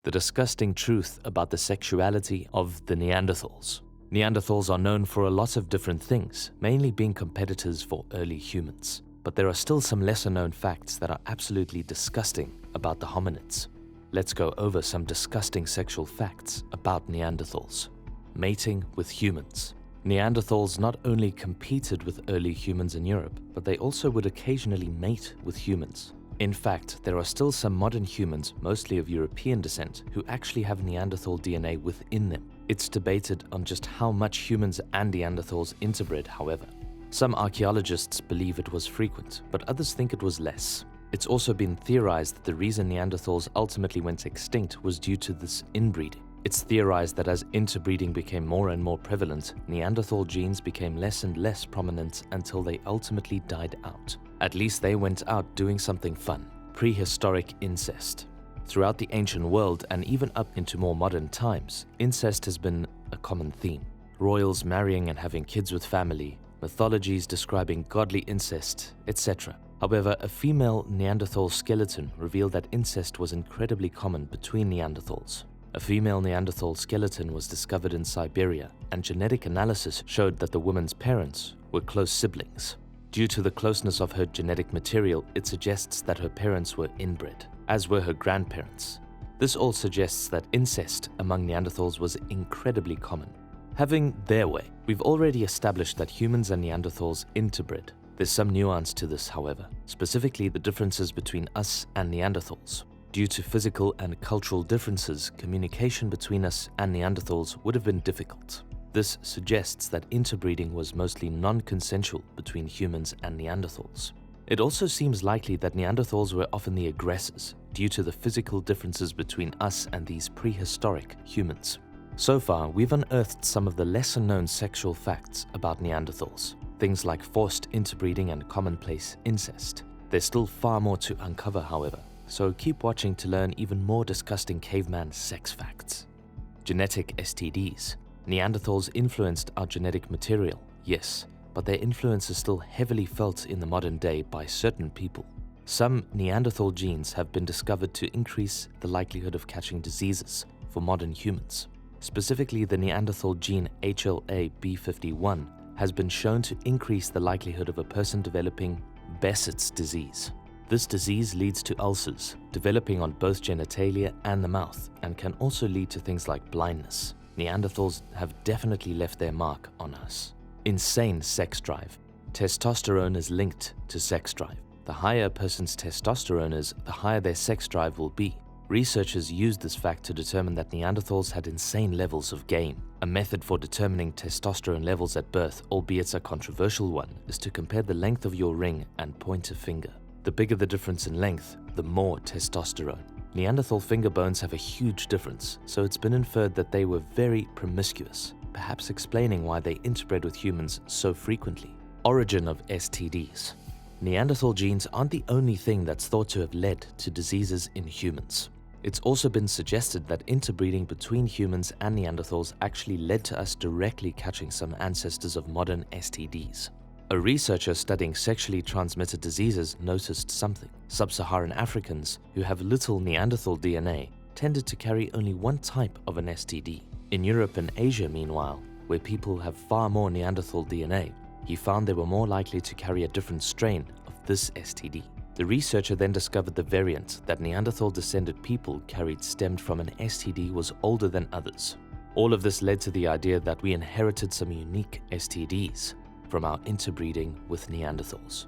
The disgusting truth about the sexuality of the Neanderthals. Neanderthals are known for a lot of different things, mainly being competitors for early humans. But there are still some lesser-known facts that are absolutely disgusting about the hominids. Let's go over some disgusting sexual facts about Neanderthals. Mating with humans. Neanderthals not only competed with early humans in Europe, but they also would occasionally mate with humans. In fact, there are still some modern humans, mostly of European descent, who actually have Neanderthal DNA within them. It's debated on just how much humans and Neanderthals interbred, however. Some archaeologists believe it was frequent, but others think it was less. It's also been theorized that the reason Neanderthals ultimately went extinct was due to this inbreeding. It's theorized that as interbreeding became more and more prevalent, Neanderthal genes became less and less prominent until they ultimately died out. At least they went out doing something fun. Prehistoric incest. Throughout the ancient world and even up into more modern times, incest has been a common theme. Royals marrying and having kids with family, mythologies describing godly incest, etc. However, a female Neanderthal skeleton revealed that incest was incredibly common between Neanderthals. A female Neanderthal skeleton was discovered in Siberia, and genetic analysis showed that the woman's parents were close siblings. Due to the closeness of her genetic material, it suggests that her parents were inbred, as were her grandparents. This all suggests that incest among Neanderthals was incredibly common. Having their way, we've already established that humans and Neanderthals interbred. There's some nuance to this, however, specifically the differences between us and Neanderthals. Due to physical and cultural differences, communication between us and Neanderthals would have been difficult. This suggests that interbreeding was mostly non-consensual between humans and Neanderthals. It also seems likely that Neanderthals were often the aggressors due to the physical differences between us and these prehistoric humans. So far, we've unearthed some of the lesser-known sexual facts about Neanderthals, things like forced interbreeding and commonplace incest. There's still far more to uncover, however, so keep watching to learn even more disgusting caveman sex facts. Genetic STDs. Neanderthals influenced our genetic material, yes, but their influence is still heavily felt in the modern day by certain people. Some Neanderthal genes have been discovered to increase the likelihood of diseases for modern humans. Specifically, the Neanderthal gene HLA-B51 has been shown to increase the likelihood of a person developing Behçet's disease. This disease leads to ulcers, developing on both genitalia and the mouth, and can also lead to things like blindness. Neanderthals have definitely left their mark on us. Insane sex drive. Testosterone is linked to sex drive. The higher a person's testosterone is, the higher their sex drive will be. Researchers used this fact to determine that Neanderthals had insane levels of game. A method for determining testosterone levels at birth, albeit a controversial one, is to compare the length of your ring and pointer finger. The bigger the difference in length, the more testosterone. Neanderthal finger bones have a huge difference, so it's been inferred that they were very promiscuous, perhaps explaining why they interbred with humans so frequently. Origin of STDs. Neanderthal genes aren't the only thing that's thought to have led to diseases in humans. It's also been suggested that interbreeding between humans and Neanderthals actually led to us directly catching some ancestors of modern STDs. A researcher studying sexually transmitted diseases noticed something. Sub-Saharan Africans, who have little Neanderthal DNA, tended to carry only one type of an STD. In Europe and Asia, meanwhile, where people have far more Neanderthal DNA, he found they were more likely to carry a different strain of this STD. The researcher then discovered the variant that Neanderthal-descended people carried stemmed from an STD was older than others. All of this led to the idea that we inherited some unique STDs from our interbreeding with Neanderthals.